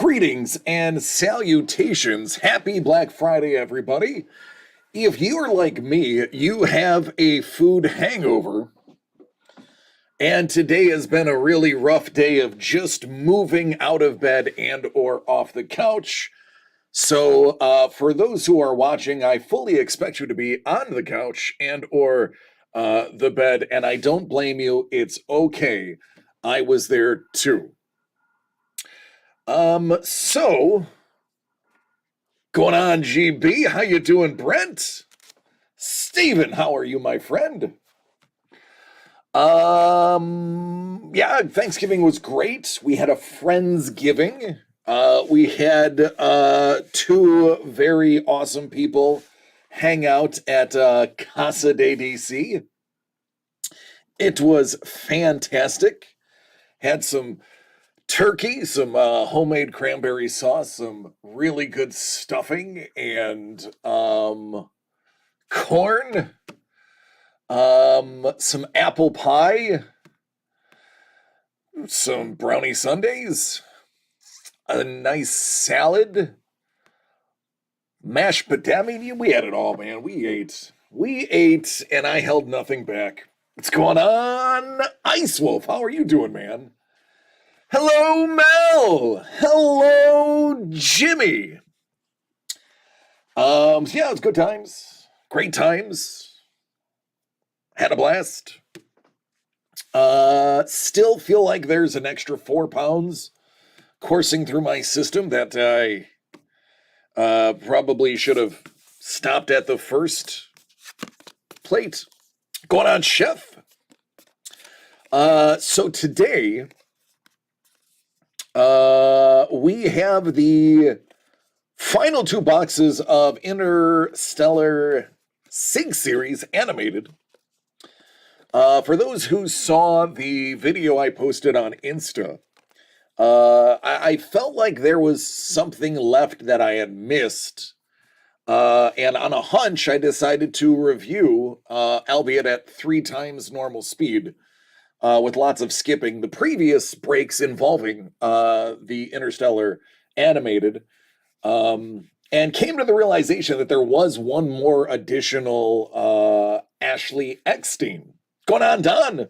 Greetings and salutations. Happy Black Friday, everybody. If you're like me, you have a food hangover, and today has been a really rough day of just moving out of bed and or off the couch. So for those who are watching, I fully expect you to be on the couch and or the bed, and I don't blame you. It's okay. I was there too. So going on, GB? How you doing, Brent? Steven, how are you, my friend? Yeah, Thanksgiving was great. We had a Friendsgiving. We had two very awesome people hang out at Casa de DC. It was fantastic. Had some turkey, some homemade cranberry sauce, some really good stuffing, and corn, some apple pie, some brownie sundaes, a nice salad, mashed potato. I mean, we had it all, man. We ate, and I held nothing back. What's going on, Ice Wolf? How are you doing, man? Hello, Mel. Hello, Jimmy. So yeah, it was good times, great times. Had a blast. Still feel like there's an extra 4 pounds coursing through my system that I probably should have stopped at the first plate. Going on, Chef. So today, we have the final 2 boxes of Interstellar Sig Series animated. For those who saw the video I posted on Insta, I felt like there was something left that I had missed. And on a hunch, I decided to review, albeit at 3 times normal speed, with lots of skipping, the previous breaks involving the Interstellar animated, and came to the realization that there was one more additional Ashley Eckstein. Going on, Don!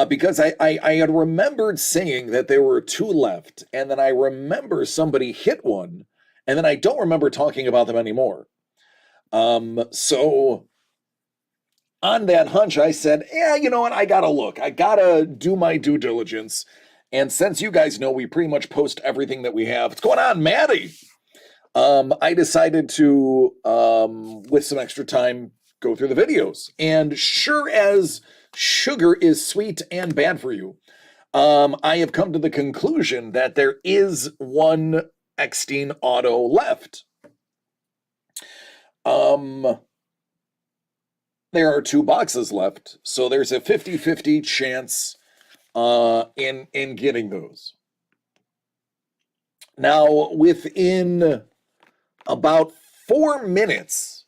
Because I had remembered saying that there were 2 left, and then I remember somebody hit one, and then I don't remember talking about them anymore. So on that hunch, I said, yeah, you know what? I gotta look. I gotta do my due diligence. And since you guys know we pretty much post everything that we have, what's going on, Maddie? I decided to, with some extra time, go through the videos. And sure as sugar is sweet and bad for you, I have come to the conclusion that there is one Eckstein auto left. There are 2 boxes left, so there's a 50-50 chance in getting those. Now, within about 4 minutes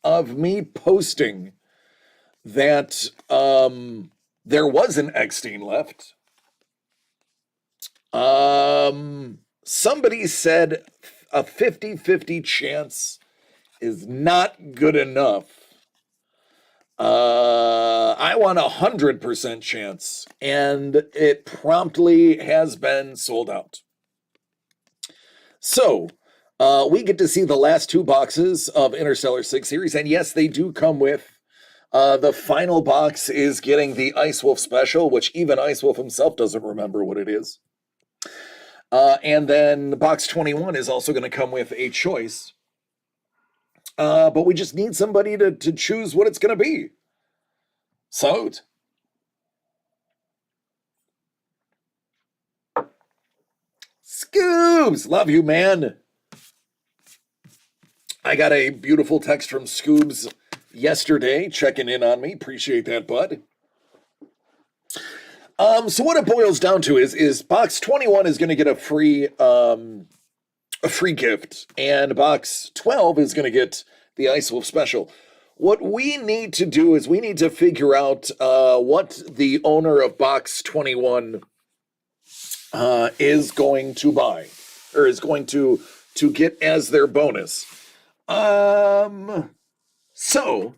of me posting that there was an Eckstein left, somebody said a 50-50 chance is not good enough. I want 100% chance, and it promptly has been sold out. So, we get to see the last 2 boxes of Interstellar Sig Series, and yes, they do come with, the final box is getting the Ice Wolf special, which even Ice Wolf himself doesn't remember what it is. And then box 21 is also going to come with a choice. But we just need somebody to choose what it's going to be. So, Scoobs, love you, man. I got a beautiful text from Scoobs yesterday checking in on me. Appreciate that, bud. So what it boils down to is box 21 is going to get a free gift, and box 12 is going to get the Ice Wolf special. What we need to do is we need to figure out what the owner of box 21 is going to buy, or is going to get as their bonus. So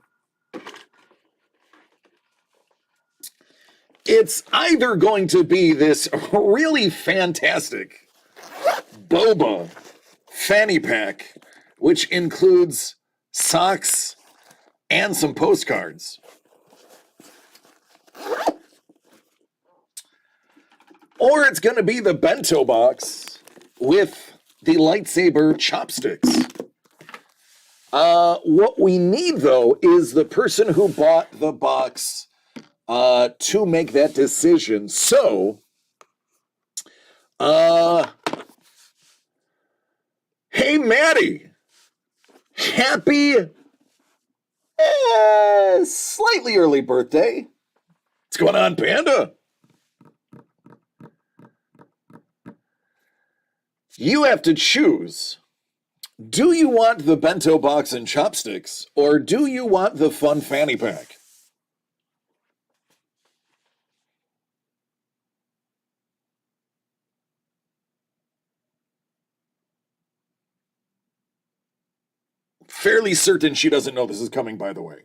it's either going to be this really fantastic boba fanny pack, which includes socks and some postcards, or it's going to be the bento box with the lightsaber chopsticks. What we need, though, is the person who bought the box to make that decision. So, hey, Maddie, happy, slightly early birthday. What's going on, Panda? You have to choose. Do you want the bento box and chopsticks, or do you want the fun fanny pack? Fairly certain she doesn't know this is coming, by the way.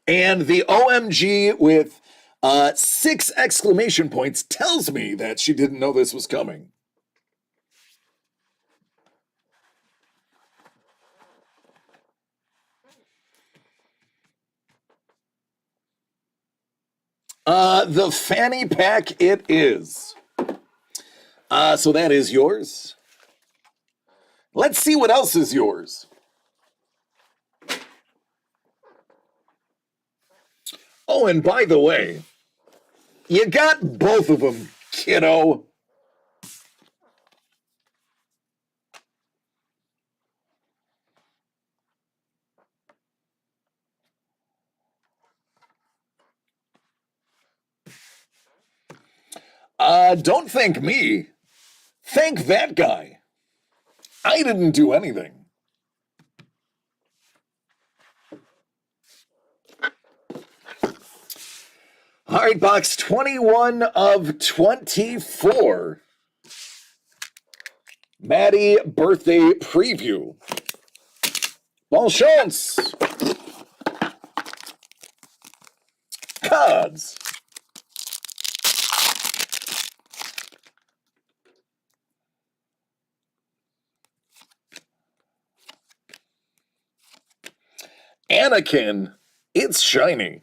And the OMG with 6 exclamation points tells me that she didn't know this was coming. The fanny pack it is. So that is yours. Let's see what else is yours. Oh, and by the way, you got both of them, kiddo. Don't thank me. Thank that guy. I didn't do anything. All right, box 21 of 24. Maddie birthday preview. Bonchance. Cards. Anakin. It's shiny.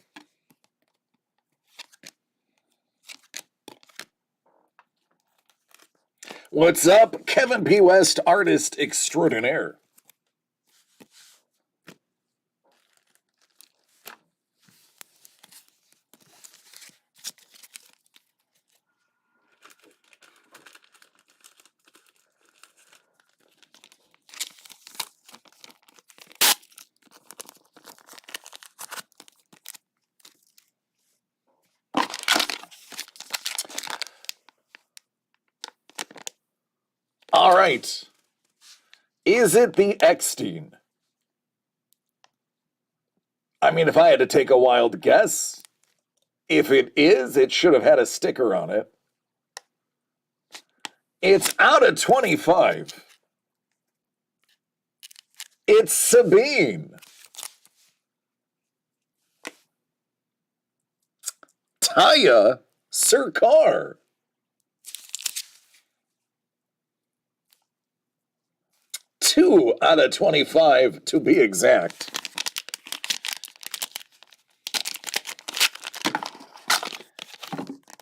What's up, Kevin P. West, artist extraordinaire? All right. Is it the Eckstein? I mean, if I had to take a wild guess, if it is, it should have had a sticker on it. It's out of 25. It's Sabine. Taya Sircar. 2 out of 25 to be exact.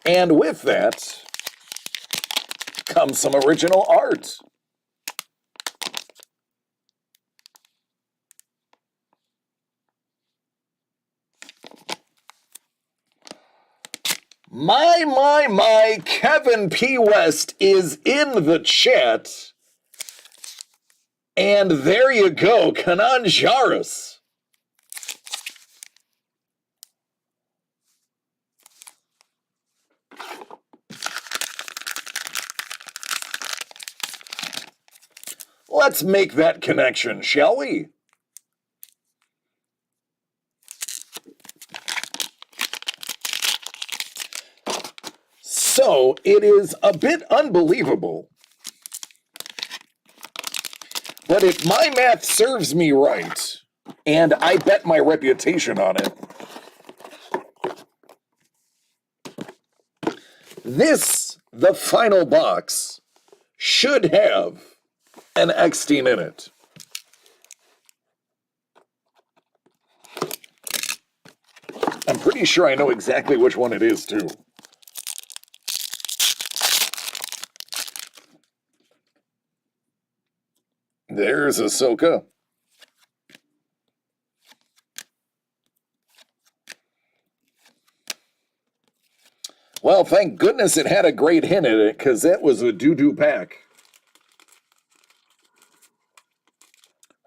And with that comes some original art. My, Kevin P. West is in the chat. And there you go, Kanan Jarrus. Let's make that connection, shall we? So So it is a bit unbelievable, but if my math serves me right, and I bet my reputation on it, this, the final box, should have an Eckstein in it. I'm pretty sure I know exactly which one it is, too. There's Ahsoka. Well, thank goodness it had a great hint in it, because that was a doo-doo pack.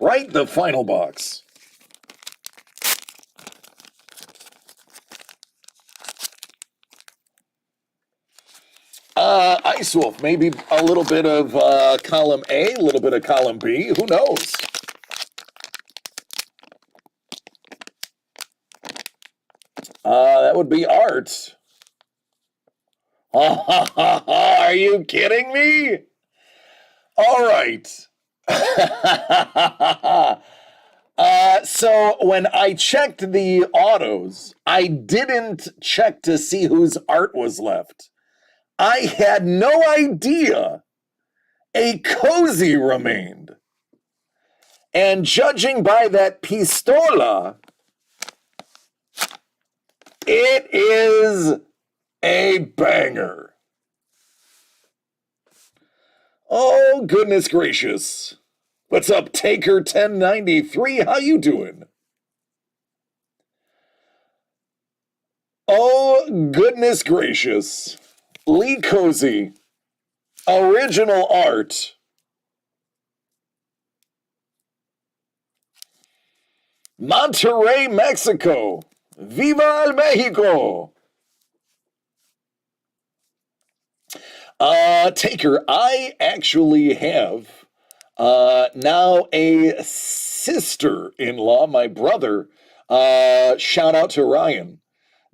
Right, the final box. Ice Wolf, maybe a little bit of column A, a little bit of column B, who knows? That would be art. Are you kidding me? All right. So when I checked the autos, I didn't check to see whose art was left. I had no idea a cozy remained. And judging by that pistola, it is a banger. Oh, goodness gracious. What's up, Taker 1093? How you doing? Oh, goodness gracious. Lee Cozy, original art. Monterrey, Mexico. Viva el Mexico! Taker, I actually have now a sister-in-law, my brother. Shout out to Ryan.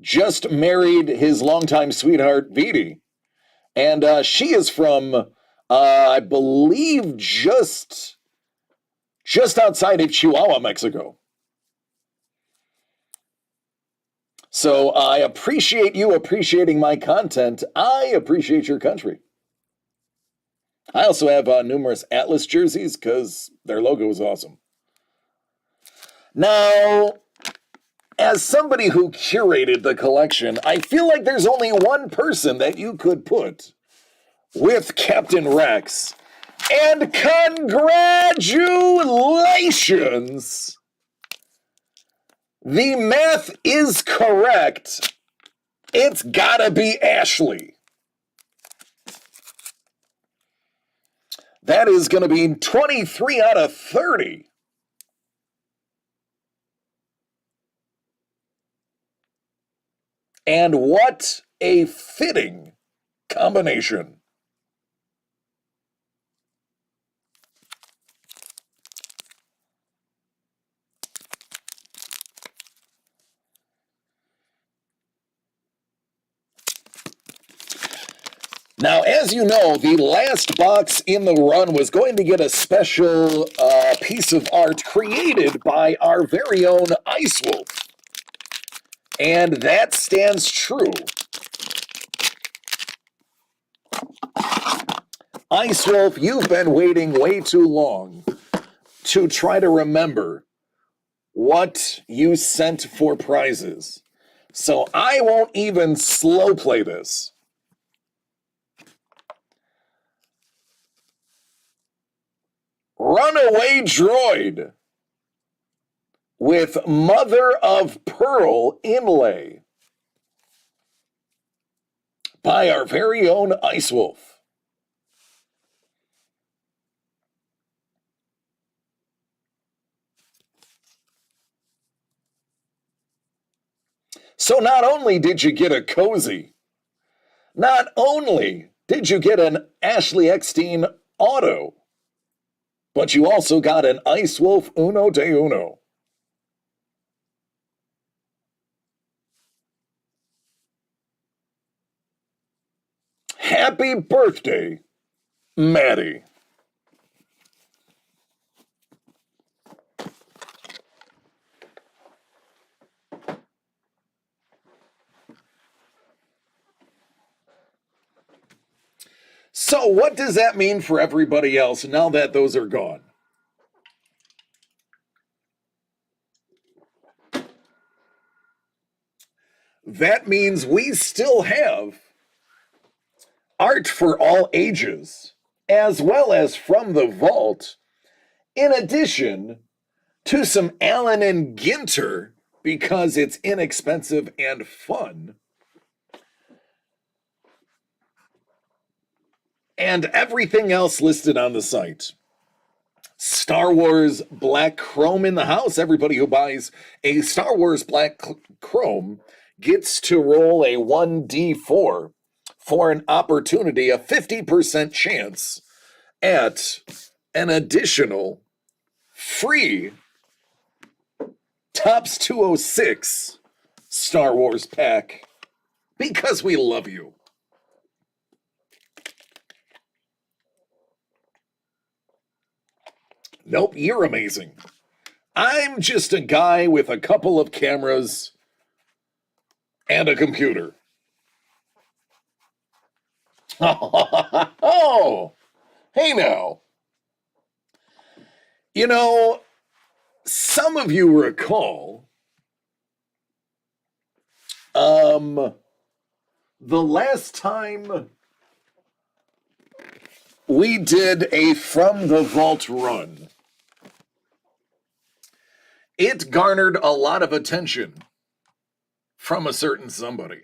Just married his longtime sweetheart, Vidi. And she is from, I believe, just outside of Chihuahua, Mexico. So I appreciate you appreciating my content. I appreciate your country. I also have numerous Atlas jerseys because their logo is awesome. Now, as somebody who curated the collection, I feel like there's only one person that you could put with Captain Rex. And congratulations! The math is correct. It's gotta be Ashley. That is going to be 23 out of 30. And what a fitting combination. Now, as you know, the last box in the run was going to get a special piece of art created by our very own Ice Wolf. And that stands true. Ice Wolf, you've been waiting way too long to try to remember what you sent for prizes. So I won't even slow play this. Runaway Droid with Mother of Pearl inlay by our very own Ice Wolf. So not only did you get a cozy, not only did you get an Ashley Eckstein auto, but you also got an Ice Wolf Uno de Uno. Happy birthday, Maddie. So what does that mean for everybody else now that those are gone? That means we still have art for all ages, as well as from the vault, in addition to some Allen and Ginter, because it's inexpensive and fun. And everything else listed on the site. Star Wars Black Chrome in the house. Everybody who buys a Star Wars Black Chrome gets to roll a 1d4 for an opportunity, a 50% chance at an additional free Tops 206 Star Wars pack, because we love you. Nope, you're amazing. I'm just a guy with a couple of cameras and a computer. Oh, hey now. You know, some of you recall the last time we did a From the Vault run, it garnered a lot of attention from a certain somebody.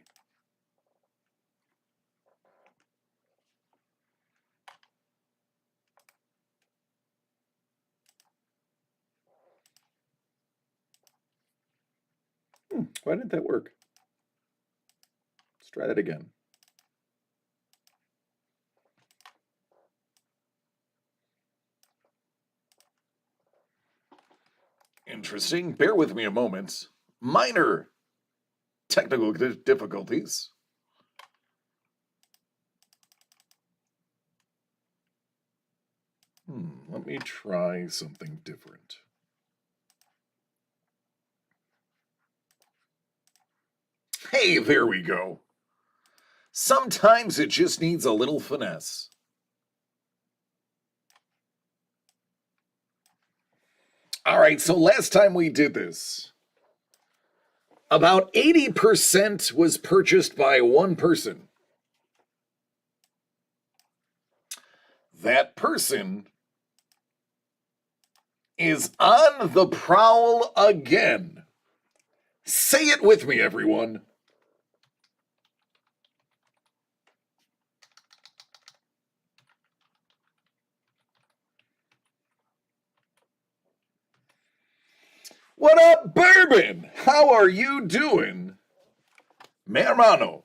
Why didn't that work? Let's try that again. Interesting. Bear with me a moment. Minor technical difficulties. Let me try something different. Hey, there we go. Sometimes it just needs a little finesse. All right, so last time we did this, about 80% was purchased by one person. That person is on the prowl again. Say it with me, everyone. What up, Bourbon? How are you doing, mi hermano?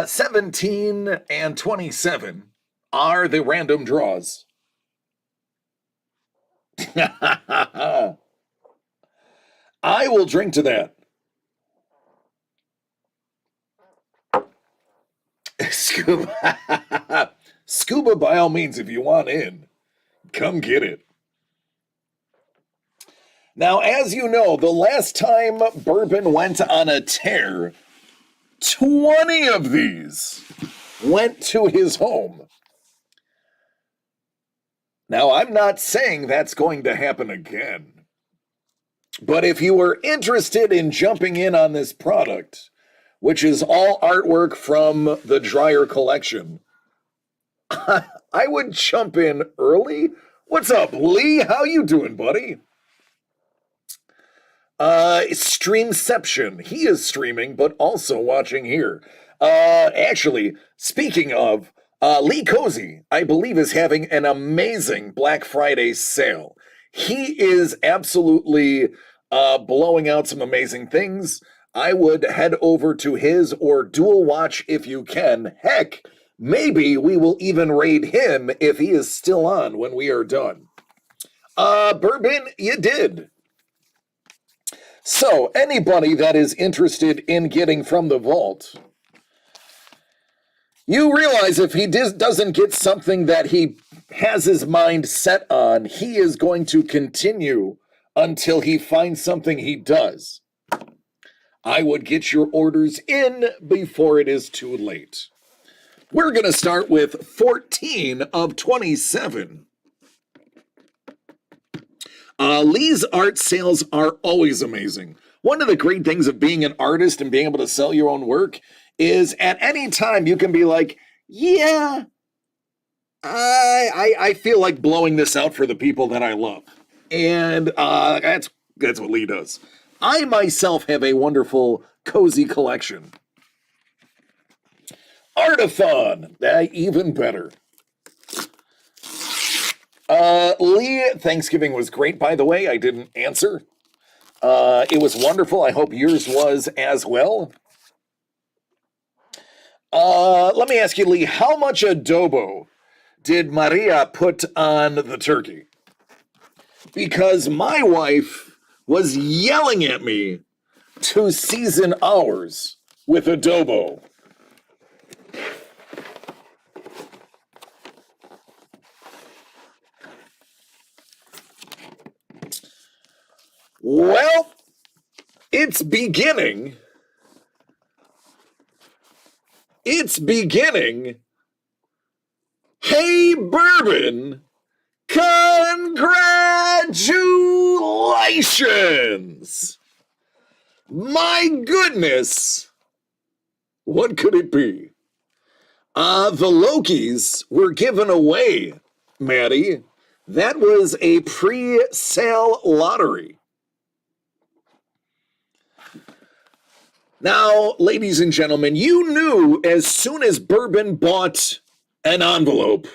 17 and 27 are the random draws. I will drink to that. Scuba. Scuba, by all means, if you want in, come get it. Now, as you know, the last time Bourbon went on a tear, 20 of these went to his home. Now, I'm not saying that's going to happen again, but if you were interested in jumping in on this product, which is all artwork from the Dryer collection, I would jump in early. What's up, Lee? How you doing, buddy? Streamception. He is streaming, but also watching here. Actually, speaking of, Lee Cozy, I believe, is having an amazing Black Friday sale. He is absolutely blowing out some amazing things. I would head over to his or Dual Watch if you can. Heck, maybe we will even raid him if he is still on when we are done. Bourbon, you did. So, anybody that is interested in getting from the vault, You realize if he doesn't get something that he has his mind set on, he is going to continue until he finds something he does. I would get your orders in before it is too late. We're going to start with 14 of 27. Lee's art sales are always amazing. One of the great things of being an artist and being able to sell your own work is at any time you can be like, yeah, I feel like blowing this out for the people that I love. And that's what Lee does. I myself have a wonderful, cozy collection. Artathon, even better. Lee, Thanksgiving was great, by the way. I didn't answer. It was wonderful. I hope yours was as well. Let me ask you, Lee, how much adobo did Maria put on the turkey? Because my wife was yelling at me to season ours with adobo. Well, it's beginning. It's beginning. Hey, Bourbon, congratulations! My goodness, what could it be? The Lokis were given away, Maddie. That was a pre-sale lottery. Now, ladies and gentlemen, you knew as soon as Bourbon bought an envelope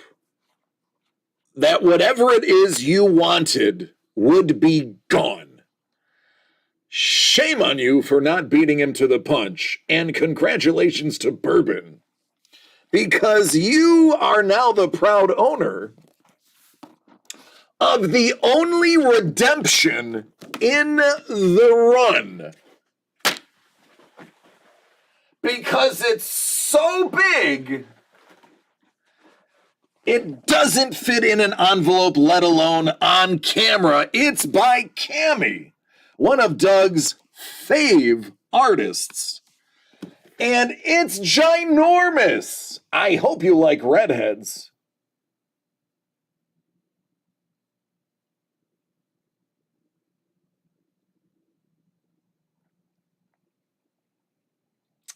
that whatever it is you wanted would be gone. Shame on you for not beating him to the punch, and congratulations to Bourbon, because you are now the proud owner of the only redemption in the run. Because it's so big, it doesn't fit in an envelope, let alone on camera. It's by Cammie, one of Doug's fave artists. And it's ginormous. I hope you like redheads.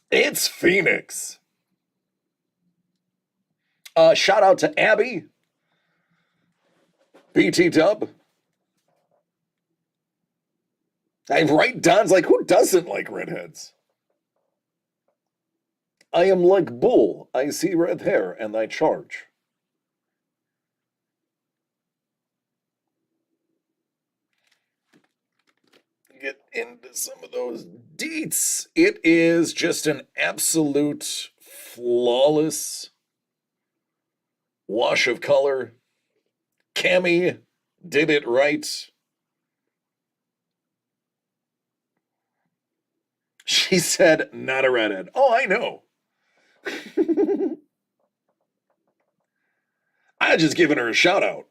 It's Phoenix. Shout out to Abby. BT Dub. I'm right, Don's like, who doesn't like redheads? I am like bull. I see red hair and I charge. Get into some of those deets. It is just an absolute flawless wash of color. Cammie did it right. She said, not a redhead. Oh, I know. I just given her a shout out.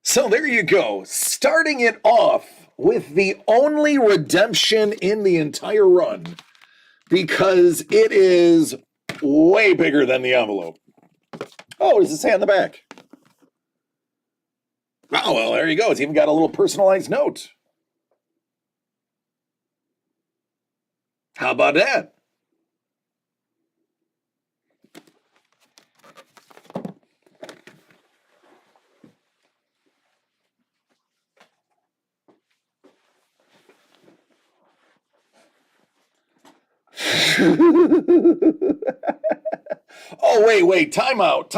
So there you go. Starting it off with the only redemption in the entire run, because it is way bigger than the envelope. Oh, what does it say on the back? Oh, well, there you go. It's even got a little personalized note. How about that? Oh, wait, time out.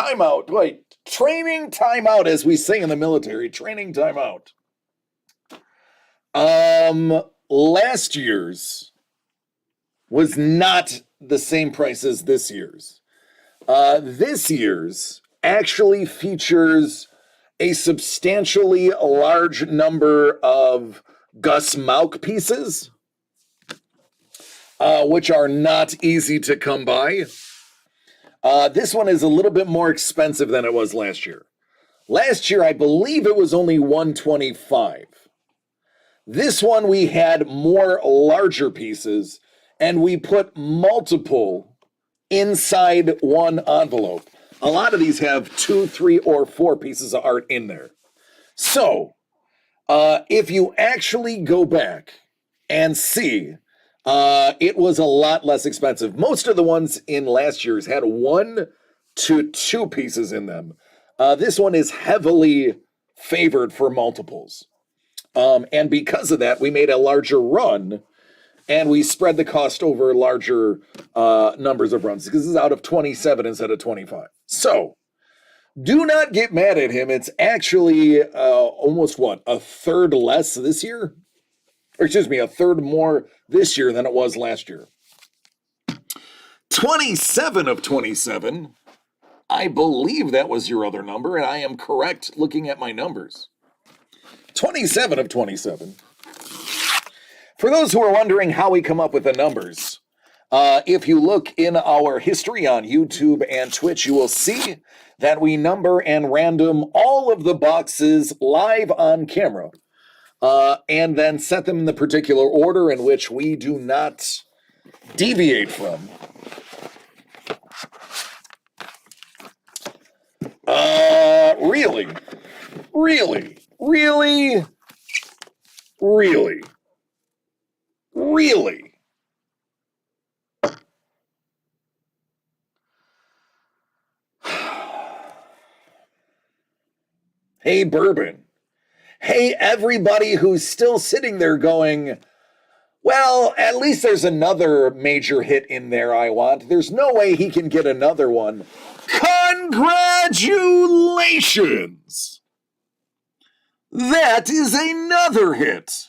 Wait, training time out, as we say in the military, training time out. Last year's was not the same price as this year's. This year's actually features a substantially large number of Gus Mauk pieces. which are not easy to come by. This one is a little bit more expensive than it was last year. Last year, I believe it was only $125. This one, we had more larger pieces, and we put multiple inside one envelope. A lot of these have 2, 3, or 4 pieces of art in there. So, if you actually go back and see, it was a lot less expensive. Most of the ones in last year's had 1 to 2 pieces in them. This one is heavily favored for multiples. And because of that, we made a larger run, and we spread the cost over larger numbers of runs, because this is out of 27 instead of 25. So, do not get mad at him. It's actually almost, a third less this year? Or excuse me, a third more this year than it was last year. 27 of 27. I believe that was your other number, and I am correct looking at my numbers. 27 of 27. For those who are wondering how we come up with the numbers, if you look in our history on YouTube and Twitch, you will see that we number and random all of the boxes live on camera, and then set them in the particular order in which we do not deviate from. Really? Hey, Bourbon. Hey, everybody who's still sitting there going, well, at least there's another major hit in there I want. There's no way he can get another one. Congratulations! That is another hit.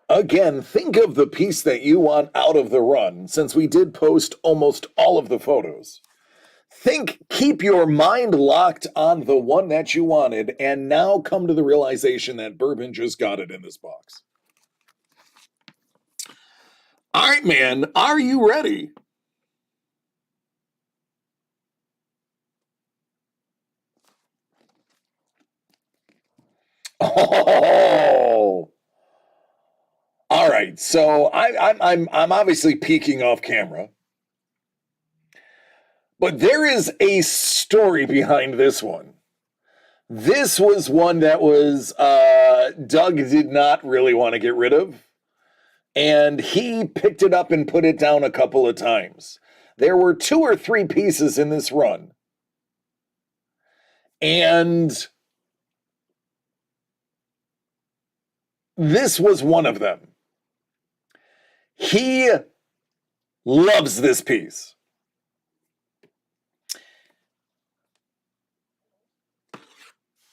Again, think of the piece that you want out of the run, since we did post almost all of the photos. Keep your mind locked on the one that you wanted, and now come to the realization that Bourbon just got it in this box. All right, man, are you ready? Oh! All right, so I'm obviously peeking off camera, but there is a story behind this one. This was one that was Doug did not really want to get rid of, and he picked it up and put it down a couple of times. There were 2 or 3 pieces in this run, and this was one of them. He loves this piece.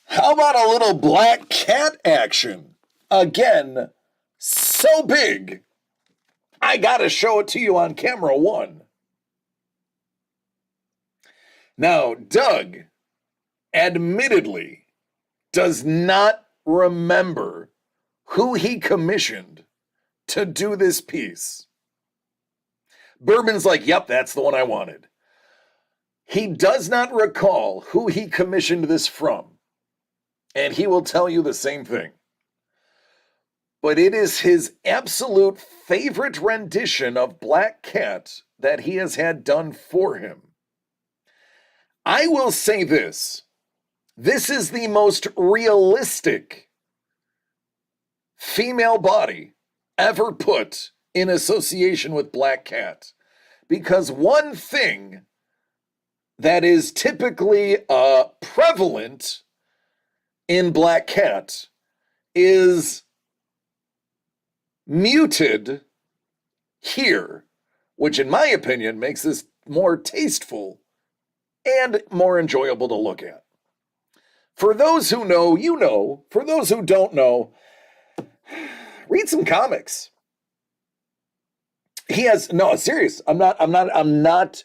How about a little black cat action? Again, so big, I gotta show it to you on camera 1. Now, Doug admittedly does not remember who he commissioned to do this piece. Bourbon's like, yep, that's the one I wanted. He does not recall who he commissioned this from, and he will tell you the same thing. But it is his absolute favorite rendition of Black Cat that he has had done for him. I will say this. This is the most realistic female body ever put in association with Black Cat. Because one thing that is typically prevalent in Black Cat is muted here, which in my opinion makes this more tasteful and more enjoyable to look at. For those who know, you know. For those who don't know, Read some comics. He has no serious. I'm not.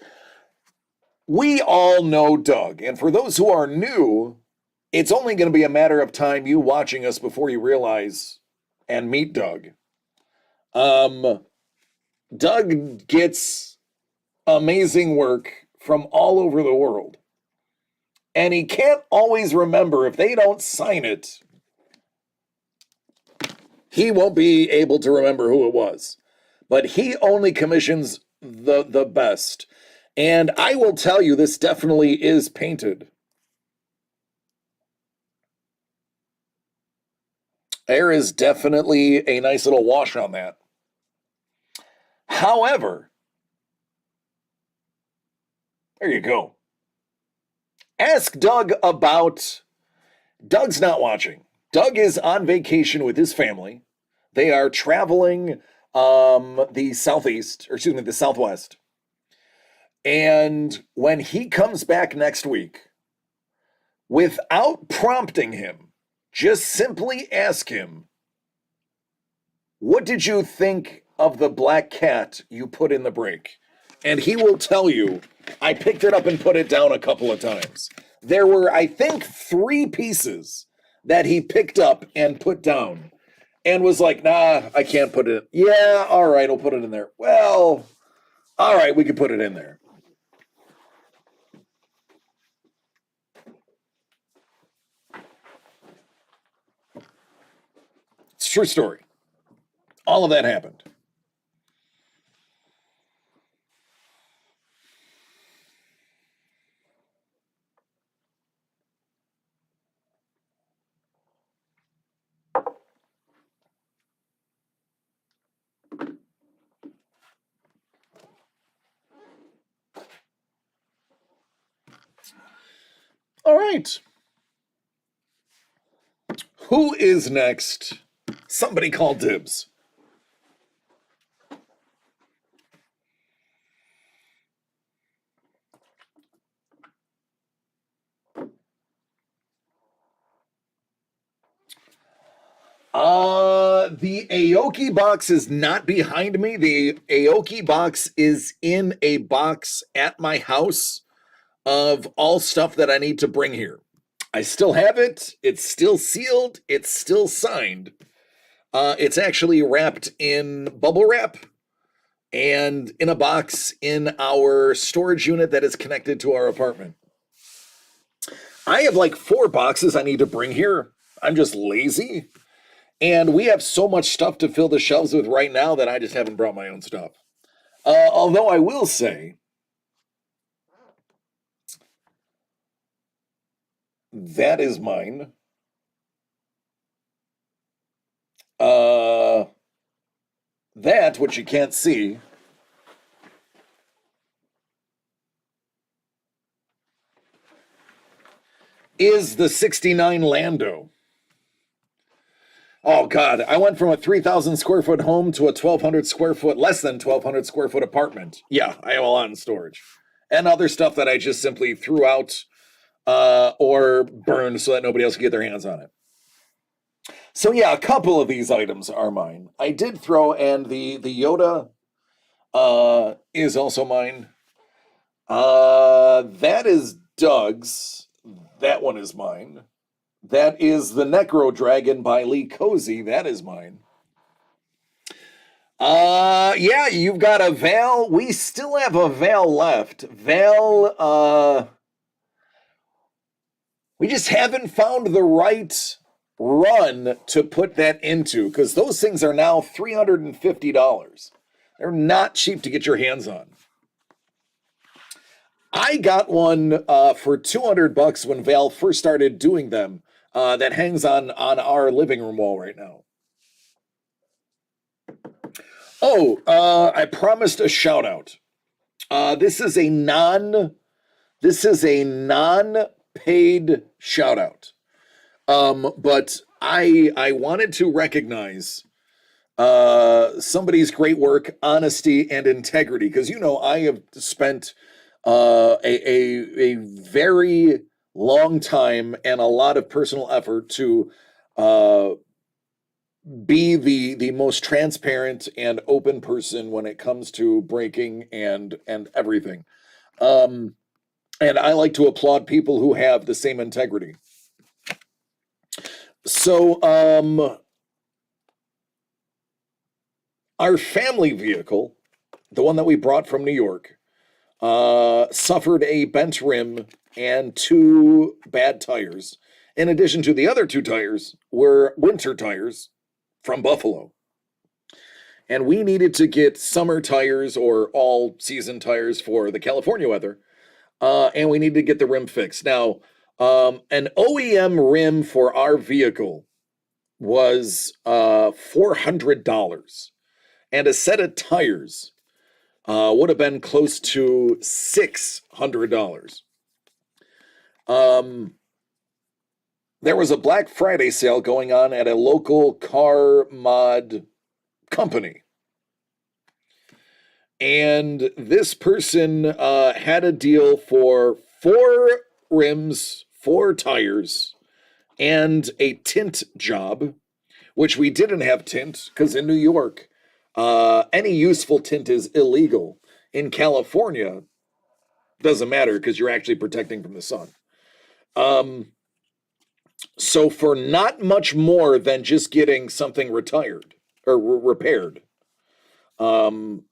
We all know Doug, and for those who are new, it's only going to be a matter of time you watching us before you realize and meet Doug. Doug gets amazing work from all over the world. And he can't always remember if they don't sign it. He won't be able to remember who it was. But he only commissions the best. And I will tell you, this definitely is painted. There is definitely a nice little wash on that. However, there you go. Ask Doug about. Doug's not watching. Doug is on vacation with his family. They are traveling the southwest. And when he comes back next week, without prompting him, just simply ask him, what did you think of the black cat you put in the break? And he will tell you, I picked it up and put it down a couple of times. There were, I think, 3 pieces that he picked up and put down and was like, nah, I can't put it. Yeah, all right, I'll put it in there. Well, all right, we can put it in there. It's a true story. All of that happened. All right. Who is next? Somebody call dibs. The Aoki box is not behind me. The Aoki box is in a box at my house of all stuff that I need to bring here. I still have it. It's still sealed. It's still signed. It's actually wrapped in bubble wrap and in a box in our storage unit that is connected to our apartment. I have like 4 boxes I need to bring here. I'm just lazy. And we have so much stuff to fill the shelves with right now that I just haven't brought my own stuff. Although I will say, that is mine. That, which you can't see, is the 69 Lando. Oh God, I went from a 3,000 square foot home to a 1,200 square foot, less than 1,200 square foot apartment. Yeah, I have a lot in storage. And other stuff that I just simply threw out or burned so that nobody else could get their hands on it. So yeah, a couple of these items are mine. I did throw, and the Yoda is also mine. That is Doug's. That one is mine. That is the Necro Dragon by Lee Cozy. That is mine. Yeah, you've got a Val. We still have a Val left. Val, we just haven't found the right run to put that into, because those things are now $350. They're not cheap to get your hands on. I got one for $200 when Val first started doing them. That hangs on our living room wall right now. Oh, I promised a shout out. This is a non-paid shout out. But I wanted to recognize somebody's great work, honesty, and integrity, because I have spent a very long time and a lot of personal effort to be the most transparent and open person when it comes to braking and everything. And I like to applaud people who have the same integrity. So, our family vehicle, the one that we brought from New York, suffered a bent rim and 2 bad tires. In addition to the other 2 tires were winter tires from Buffalo. And we needed to get summer tires or all season tires for the California weather. And we needed to get the rim fixed. Now, an OEM rim for our vehicle was $400, and a set of tires would have been close to $600. There was a Black Friday sale going on at a local car mod company. And this person had a deal for 4 rims, 4 tires, and a tint job, which we didn't have tint because in New York, any useful tint is illegal. In California, doesn't matter because you're actually protecting from the sun. So for not much more than just getting something retired or repaired, and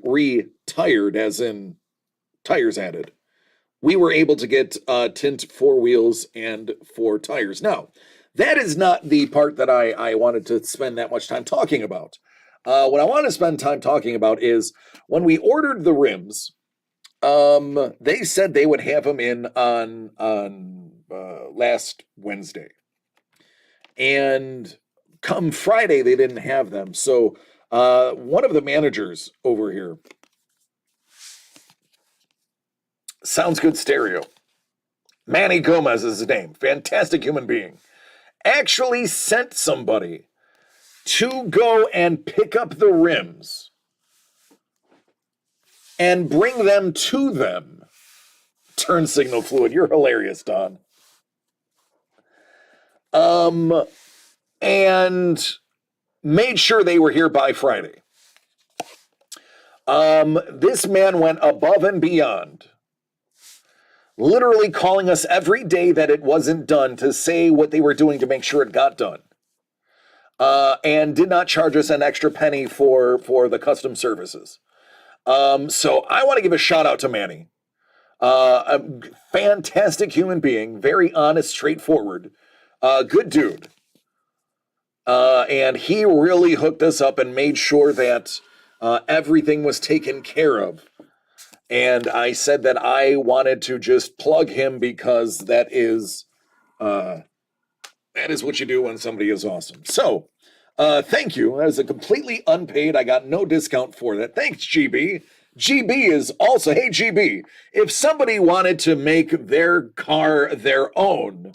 retired as in tires added, we were able to get tint 4 wheels and 4 tires. Now, that is not the part that I wanted to spend that much time talking about. What I want to spend time talking about is when we ordered the rims, they said they would have them in on last Wednesday. And come Friday, they didn't have them. So one of the managers over here, Sounds Good Stereo, Manny Gomez is his name, fantastic human being, actually sent somebody to go and pick up the rims and bring them to them. Turn signal fluid. You're hilarious, Don. And made sure they were here by Friday. This man went above and beyond, literally calling us every day that it wasn't done to say what they were doing to make sure it got done. And did not charge us an extra penny for the custom services. So I want to give a shout out to Manny. A fantastic human being, very honest, straightforward, good dude. And he really hooked us up and made sure that everything was taken care of. And I said that I wanted to just plug him because that is what you do when somebody is awesome. So, thank you. That was a completely unpaid. I got no discount for that. Thanks, GB. GB is also, hey, GB, if somebody wanted to make their car their own,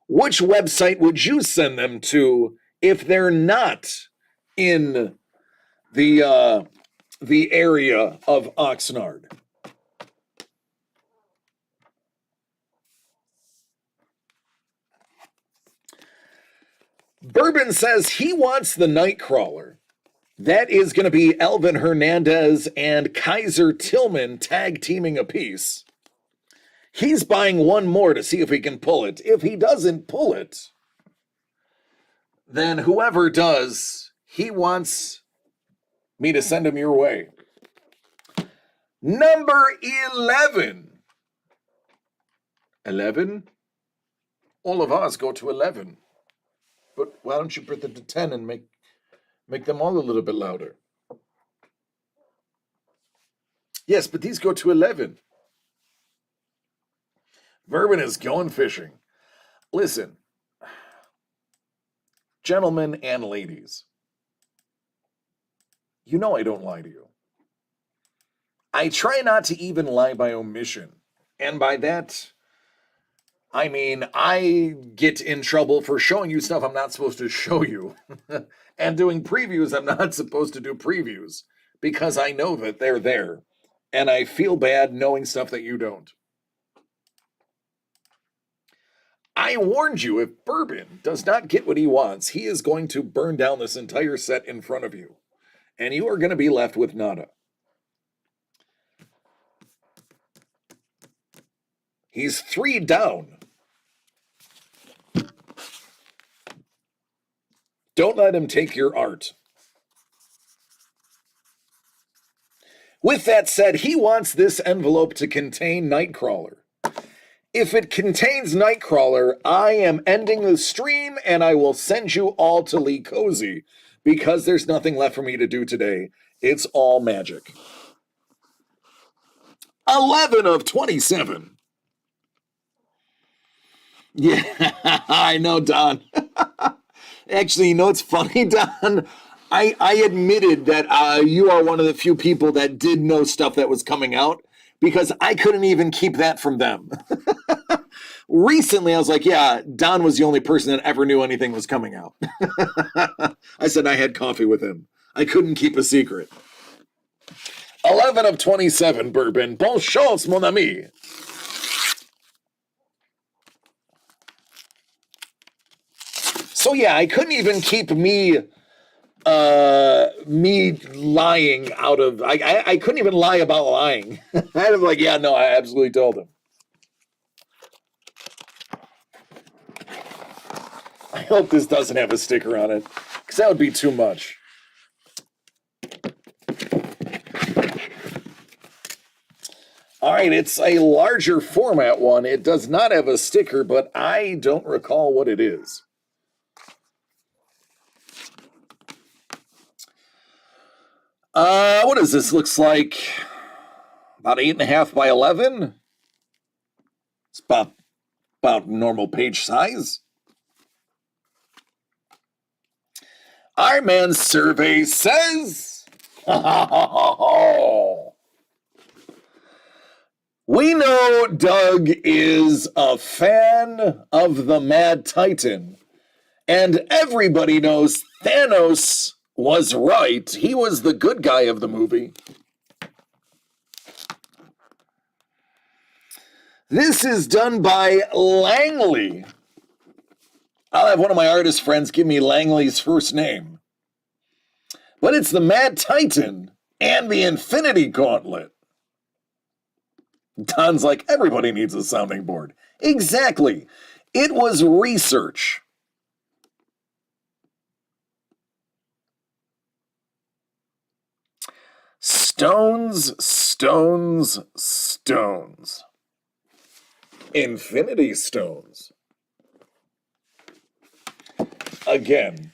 which website would you send them to if they're not in the area of Oxnard? Bourbon says he wants the Nightcrawler. That is going to be Elvin Hernandez and Kaiser Tillman tag teaming apiece. He's buying one more to see if he can pull it. If he doesn't pull it, then whoever does, he wants me to send him your way. Number 11. 11? All of us go to 11. But why don't you put it to 10 and make them all a little bit louder? Yes, but these go to 11. Bourbon is going fishing. Listen, gentlemen and ladies, you know I don't lie to you. I try not to even lie by omission. And by that, I mean, I get in trouble for showing you stuff I'm not supposed to show you. And doing previews I'm not supposed to do previews. Because I know that they're there. And I feel bad knowing stuff that you don't. I warned you, if Bourbon does not get what he wants, he is going to burn down this entire set in front of you. And you are going to be left with nada. He's 3 down. Don't let him take your art. With that said, he wants this envelope to contain Nightcrawler. If it contains Nightcrawler, I am ending the stream and I will send you all to Lee Cozy because there's nothing left for me to do today. It's all magic. 11 of 27. Yeah, I know, Don. Actually, you know what's funny, Don? I admitted that you are one of the few people that did know stuff that was coming out because I couldn't even keep that from them. Recently, I was like, yeah, Don was the only person that ever knew anything was coming out. I said I had coffee with him. I couldn't keep a secret. 11 of 27, Bourbon. Bon chance, mon ami. So yeah, I couldn't even keep me lying out of. I couldn't even lie about lying. I had to be like, yeah, no, I absolutely told him. I hope this doesn't have a sticker on it, because that would be too much. All right, it's a larger format one. It does not have a sticker, but I don't recall what it is. What does this looks like? About 8.5 by 11. It's about normal page size. Iron Man's survey says, we know Doug is a fan of the Mad Titan, and everybody knows Thanos was right. He was the good guy of the movie. This is done by Langley. I'll have one of my artist friends give me Langley's first name. But it's the Mad Titan and the Infinity Gauntlet. Don's like, everybody needs a sounding board. Exactly. It was research. Stones, stones, stones. Infinity stones. Again,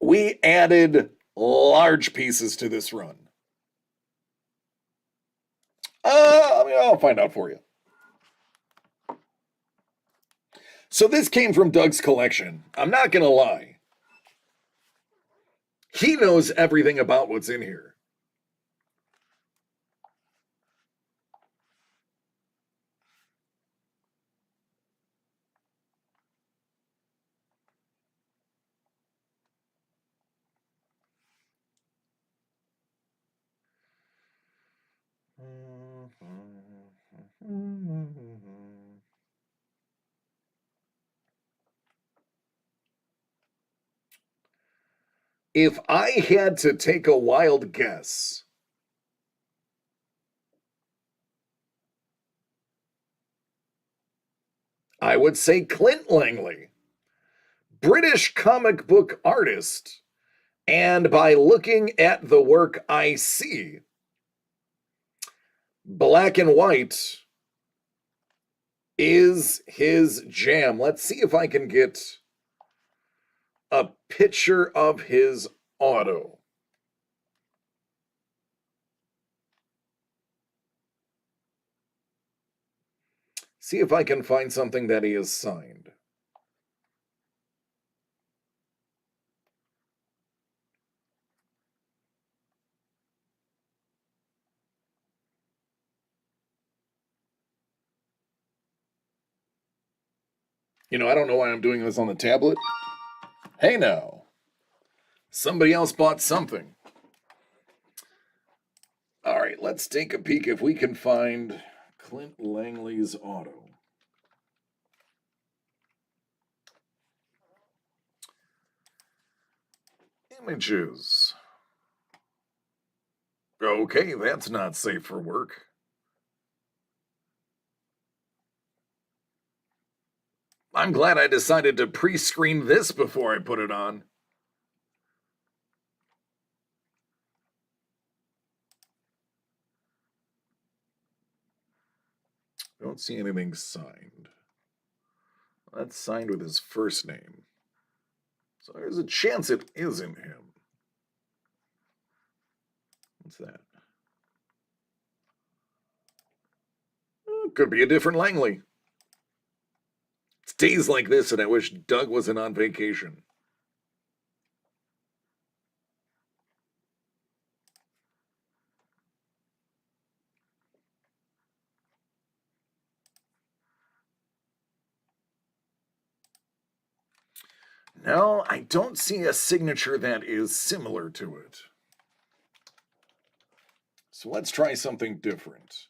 we added large pieces to this run. I'll find out for you. So this came from Doug's collection. I'm not going to lie. He knows everything about what's in here. If I had to take a wild guess, I would say Clint Langley, British comic book artist, and by looking at the work I see, black and white is his jam. Let's see if I can get a picture of his auto. See if I can find something that he has signed. You know, I don't know why I'm doing this on the tablet. Hey now, somebody else bought something. All right, let's take a peek if we can find Clint Langley's auto. Images. Okay, that's not safe for work. I'm glad I decided to pre-screen this before I put it on. Don't see anything signed. That's signed with his first name. So there's a chance it isn't him. What's that? Could be a different Langley. It's days like this that I wish Doug wasn't on vacation. No, I don't see a signature that is similar to it. So let's try something different.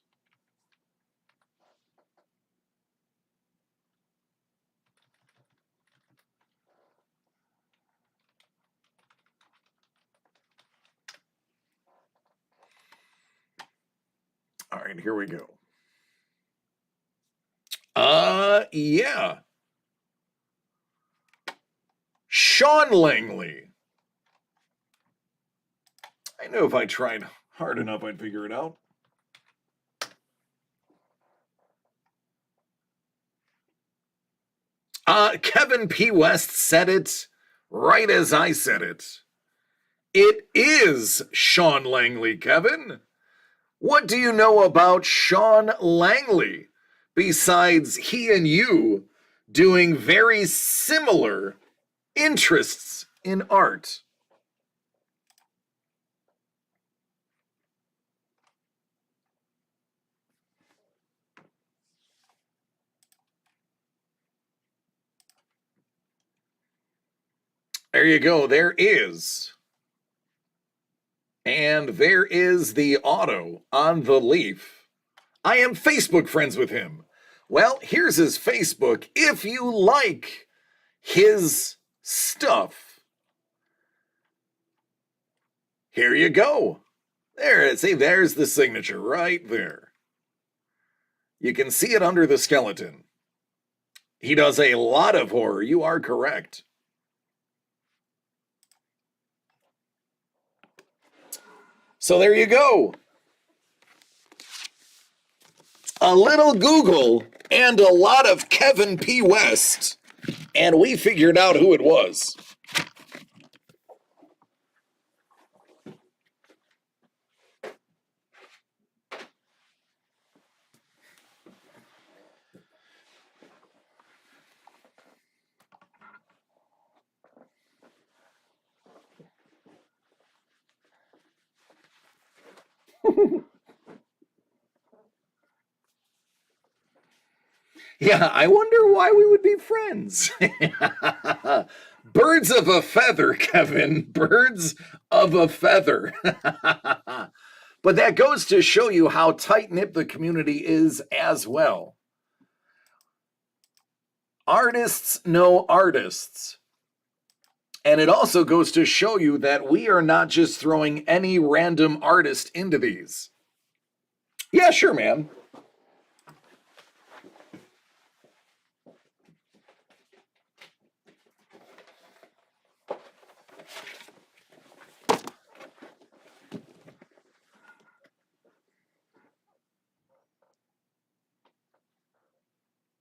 All right, here we go. Yeah. Sean Langley. I knew if I tried hard enough, I'd figure it out. Kevin P. West said it right as I said it. It is Sean Langley, Kevin. What do you know about Sean Langley besides he and you doing very similar interests in art? There you go. There is. And there is the auto on the Leaf. I am Facebook friends with him. Well, here's his Facebook. If you like his stuff, here you go. There it is. See, there's the signature right there. You can see it under the skeleton. He does a lot of horror. You are correct. So there you go. A little Google and a lot of Kevin P. West, and we figured out who it was. Yeah, I wonder why we would be friends. Birds of a feather, Kevin. Birds of a feather. But that goes to show you how tight-knit the community is as well. Artists know artists. And it also goes to show you that we are not just throwing any random artist into these. Yeah, sure, man.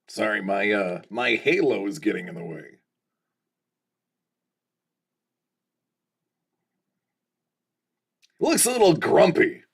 Sorry, my halo is getting in the way. Looks a little grumpy.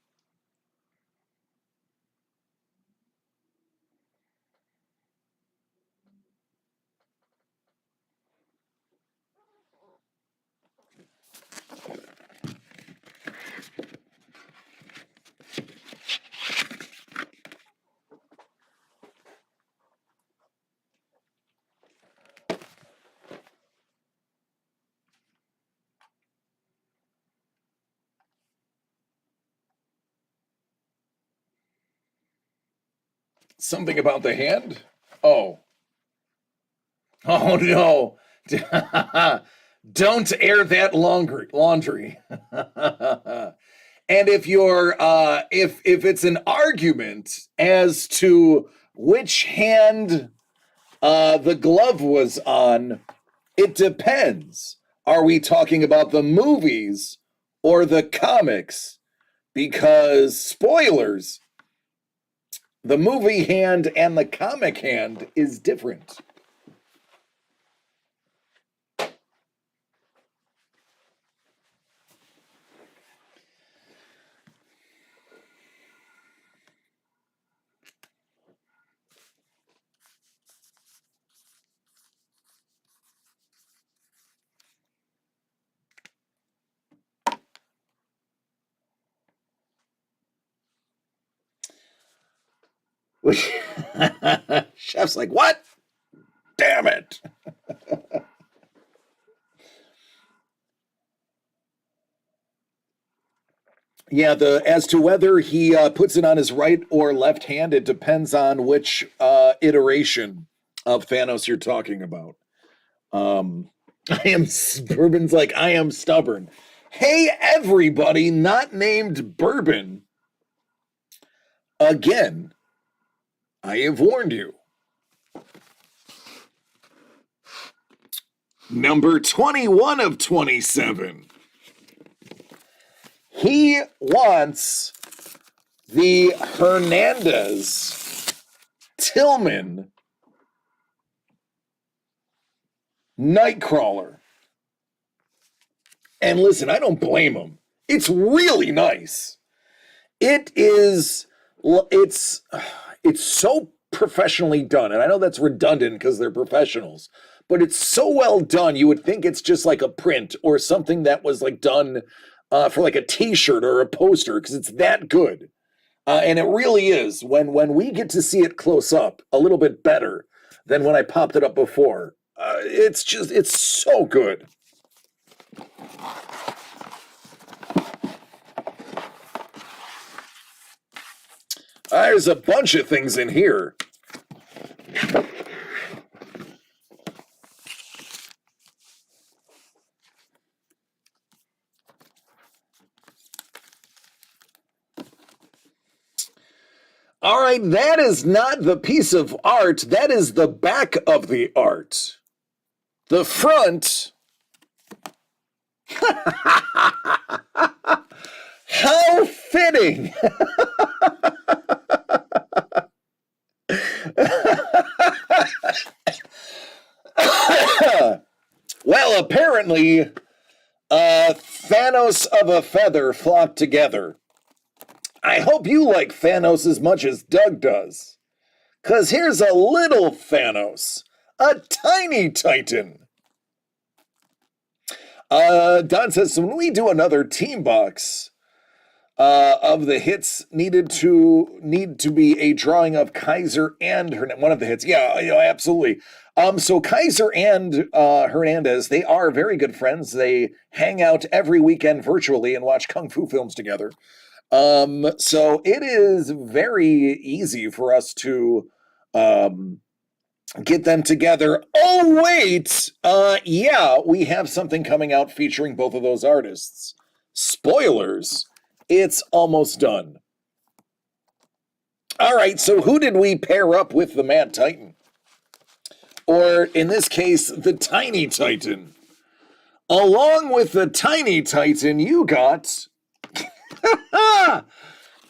Something about the hand? Oh. Oh no. Don't air that laundry. And if you're if it's an argument as to which hand the glove was on, it depends. Are we talking about the movies or the comics? Because spoilers, the movie hand and the comic hand is different. Chef's like, what? Damn it. Yeah, as to whether he puts it on his right or left hand, it depends on which iteration of Thanos you're talking about. Bourbon's like, I am stubborn. Hey, everybody, not named Bourbon. Again, I have warned you. Number 21 of 27. He wants the Hernandez Tillman Nightcrawler. And listen, I don't blame him. It's really nice. It's so professionally done. And I know that's redundant because they're professionals, but it's so well done. You would think it's just like a print or something that was like done for like a t-shirt or a poster, because it's that good. And it really is. When we get to see it close up a little bit better than when I popped it up before, it's so good. There's a bunch of things in here. All right, that is not the piece of art. That is the back of the art. The front. How fitting. Well, apparently, Thanos of a feather flocked together. I hope you like Thanos as much as Doug does. 'Cause here's a little Thanos, a tiny Titan. Don says, so when we do another team box of the hits, need to be a drawing of Kaiser and Hernandez, one of the hits. Yeah, absolutely. So Kaiser and Hernandez, they are very good friends. They hang out every weekend virtually and watch kung fu films together. So it is very easy for us to get them together. Oh, wait! Yeah, we have something coming out featuring both of those artists. Spoilers, it's almost done. All right, so who did we pair up with the Mad Titan? Or, in this case, the Tiny Titan. Along with the Tiny Titan, you got...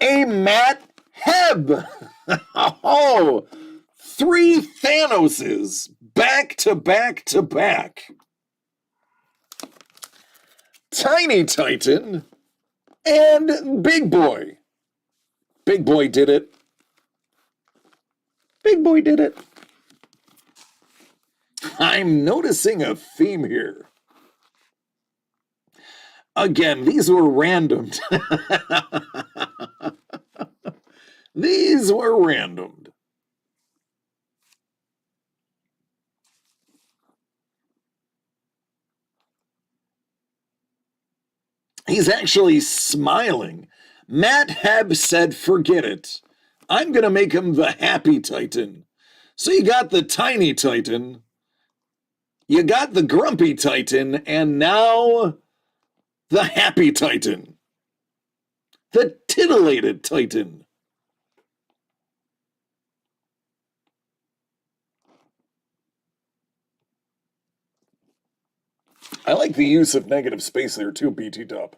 a Matt Heb. Oh, 3 Thanoses back to back to back. Tiny Titan and Big Boy. Big Boy did it. Big Boy did it. I'm noticing a theme here. Again, these were randomed. These were randomed. He's actually smiling. Matt Heb said, forget it. I'm going to make him the Happy Titan. So you got the Tiny Titan, you got the Grumpy Titan, and now the Happy Titan. The Titillated Titan. I like the use of negative space there too, BT Dub.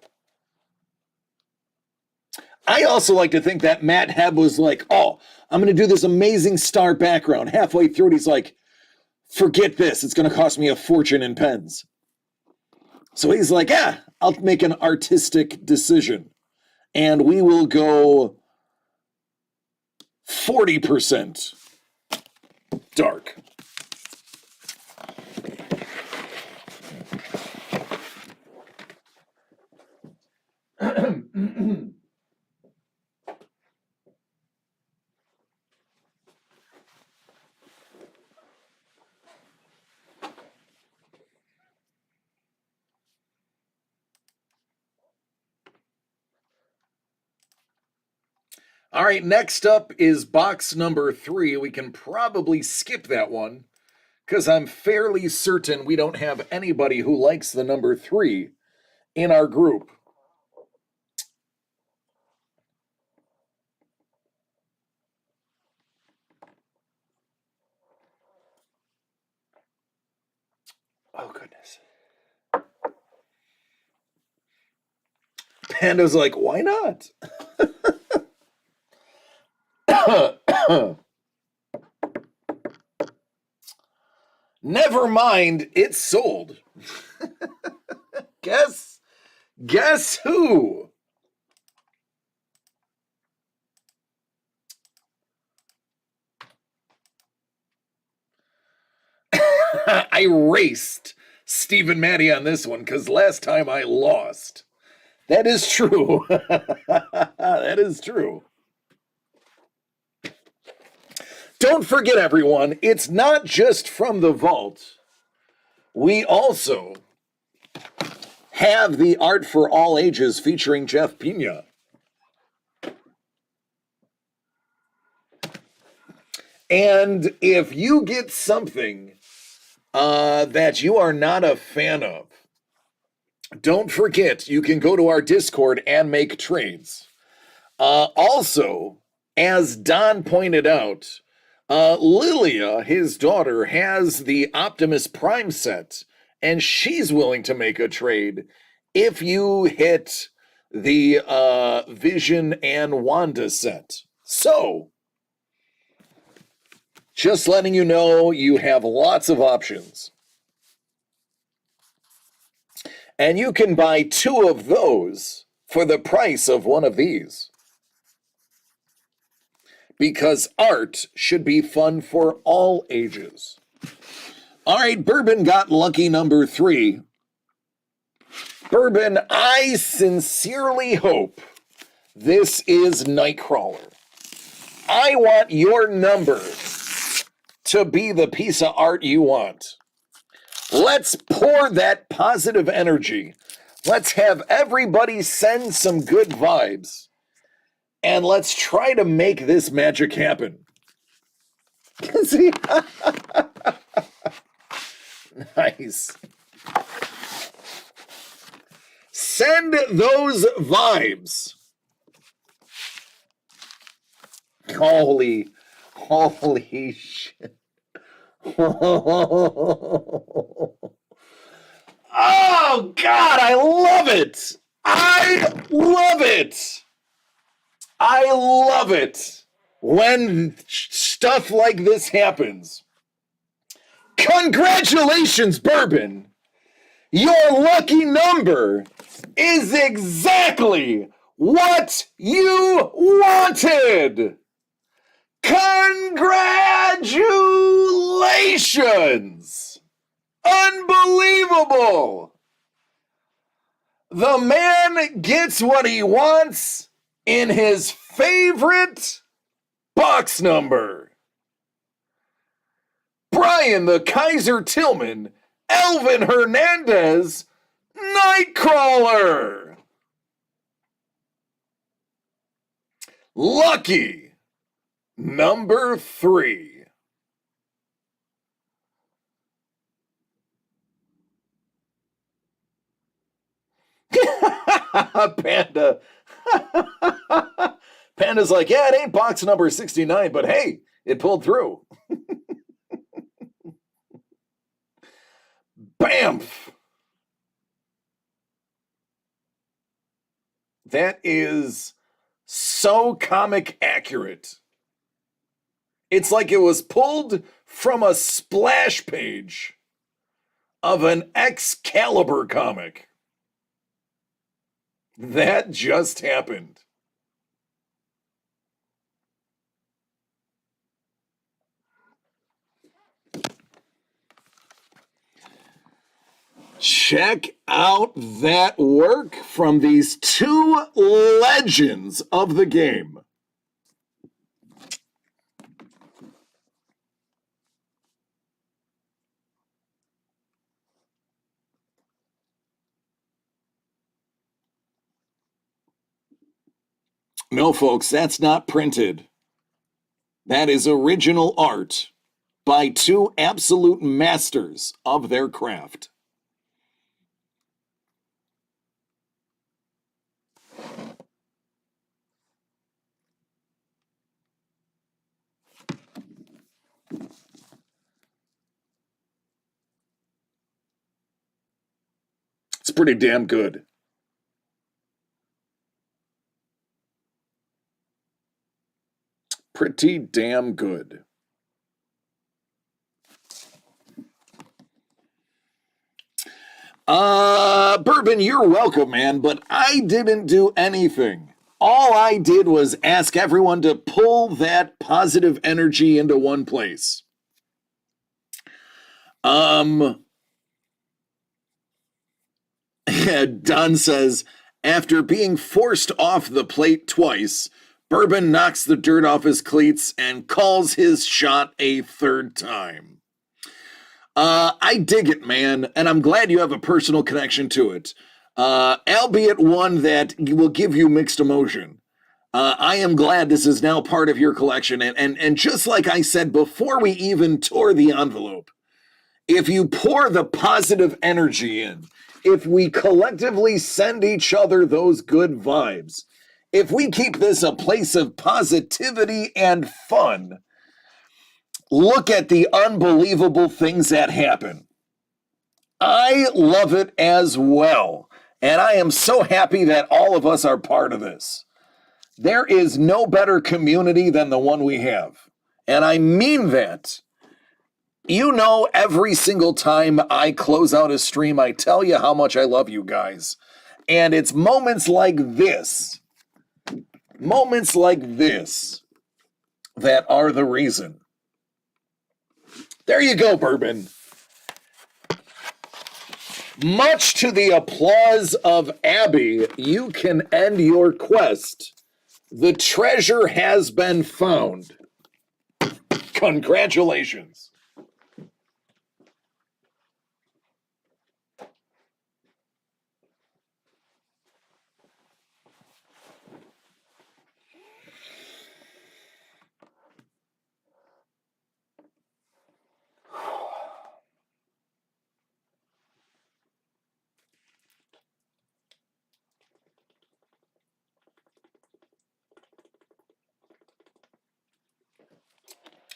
I also like to think that Matt Hebb was like, oh, I'm going to do this amazing star background. Halfway through it, he's like, forget this. It's going to cost me a fortune in pens. So he's like, yeah, I'll make an artistic decision. And we will go 40% dark. All right, next up is box number 3. We can probably skip that one because I'm fairly certain we don't have anybody who likes the number 3 in our group. Oh, goodness. Panda's like, why not? Never mind, it's sold. Guess who? I raced Stephen Matty on this one because last time I lost. That is true. That is true. Don't forget, everyone, it's not just from the vault. We also have the Art for All Ages featuring Jeff Pina. And if you get something that you are not a fan of, don't forget, you can go to our Discord and make trades. Also, as Don pointed out, Lilia, his daughter, has the Optimus Prime set, and she's willing to make a trade if you hit the Vision and Wanda set. So, just letting you know, you have lots of options. And you can buy 2 of those for the price of one of these. Because art should be fun for all ages. All right, Bourbon got lucky number 3. Bourbon, I sincerely hope this is Nightcrawler. I want your number to be the piece of art you want. Let's pour that positive energy. Let's have everybody send some good vibes. And let's try to make this magic happen. Nice. Send those vibes. Holy shit. Oh, God, I love it. I love it. I love it when stuff like this happens. Congratulations, Bourbon. Your lucky number is exactly what you wanted. Congratulations! Unbelievable! The man gets what he wants in his favorite box number. Brian the Kaiser Tillman, Elvin Hernandez, Nightcrawler. Lucky Number 3. Panda. Panda's like, yeah, it ain't box number 69, but hey, it pulled through. Bamf. That is so comic accurate. It's like it was pulled from a splash page of an Excalibur comic. That just happened. Check out that work from these two legends of the game. No, folks, that's not printed. That is original art by two absolute masters of their craft. It's pretty damn good. Pretty damn good. Bourbon, you're welcome, man, but I didn't do anything. All I did was ask everyone to pull that positive energy into one place. Don says, after being forced off the plate twice, Bourbon knocks the dirt off his cleats and calls his shot a third time. I dig it, man, and I'm glad you have a personal connection to it, albeit one that will give you mixed emotion. I am glad this is now part of your collection, and just like I said before we even tore the envelope, if you pour the positive energy in, if we collectively send each other those good vibes, if we keep this a place of positivity and fun, look at the unbelievable things that happen. I love it as well, and I am so happy that all of us are part of this. There is no better community than the one we have, and I mean that. You know, every single time I close out a stream, I tell you how much I love you guys. And it's moments like this that are the reason. There you go, Bourbon. Much to the applause of Abby, you can end your quest. The treasure has been found. Congratulations.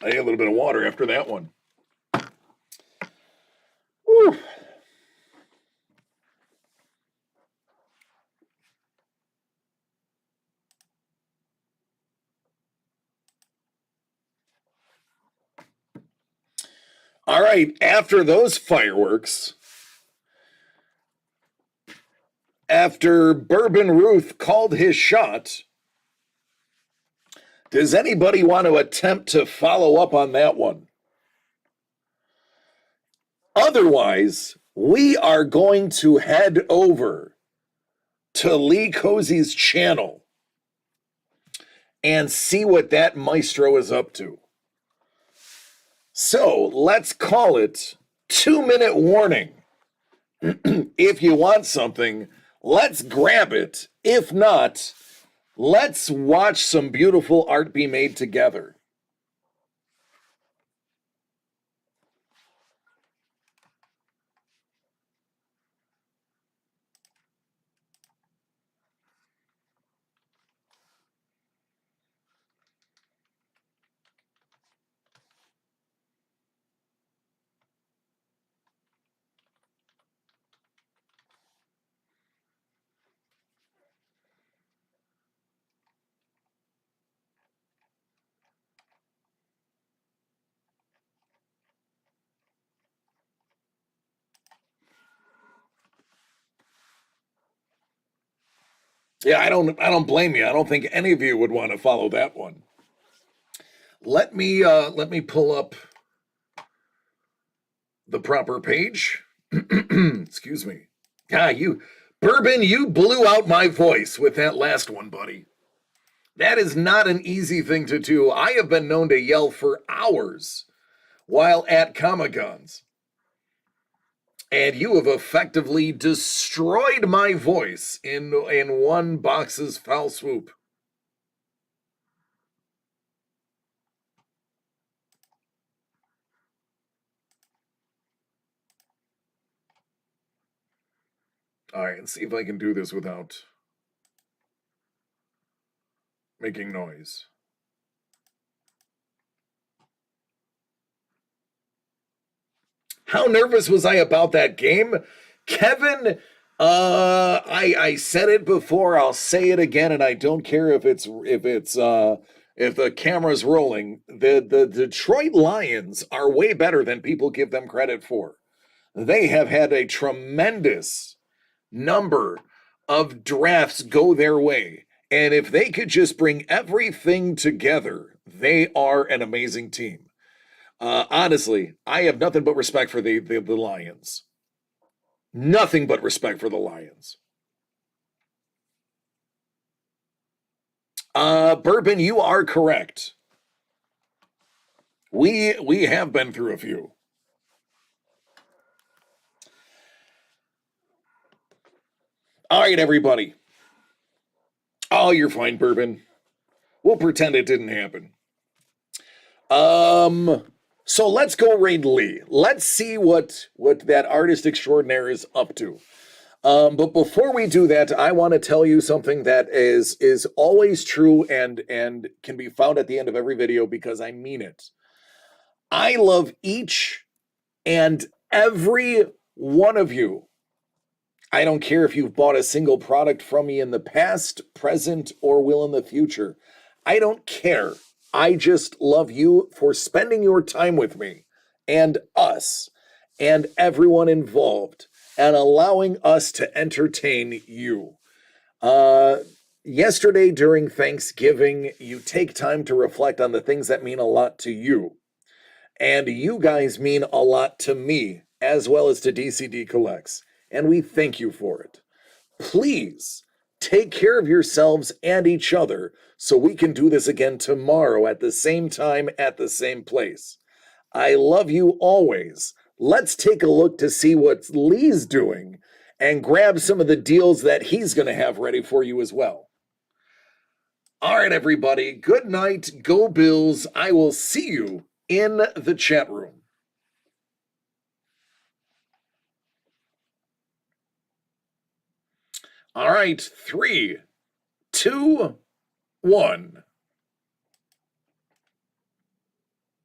I ate a little bit of water after that one. Whew. All right, after those fireworks, after Bourbon Ruth called his shot, does anybody want to attempt to follow up on that one? Otherwise, we are going to head over to Lee Cozy's channel and see what that maestro is up to. So let's call it 2-minute warning. If you want something, let's grab it. If not, let's watch some beautiful art be made together. Yeah, I don't blame you. I don't think any of you would want to follow that one. Let me pull up the proper page. Excuse me. God, you Bourbon, you blew out my voice with that last one, buddy. That is not an easy thing to do. I have been known to yell for hours while at Comic Cons. And you have effectively destroyed my voice in one box's foul swoop. All right, let's see if I can do this without making noise. How nervous was I about that game? Kevin, I said it before, I'll say it again, and I don't care if the camera's rolling. The Detroit Lions are way better than people give them credit for. They have had a tremendous number of drafts go their way. And if they could just bring everything together, they are an amazing team. Honestly, I have nothing but respect for the Lions. Nothing but respect for the Lions. Bourbon, you are correct. We have been through a few. All right, everybody. Oh, you're fine, Bourbon. We'll pretend it didn't happen. So let's go raid Lee. Let's see what that artist extraordinaire is up to. But before we do that, I want to tell you something that is always true and can be found at the end of every video because I mean it. I love each and every one of you. I don't care if you've bought a single product from me in the past, present, or will in the future. I don't care. I just love you for spending your time with me and us and everyone involved and allowing us to entertain you. Yesterday during Thanksgiving, you take time to reflect on the things that mean a lot to you. And you guys mean a lot to me, as well as to DCD Collects. And we thank you for it. Please take care of yourselves and each other so we can do this again tomorrow at the same time at the same place. I love you always. Let's take a look to see what Lee's doing and grab some of the deals that he's going to have ready for you as well. All right, everybody. Good night. Go Bills. I will see you in the chat room. All right. 3, 2, 1.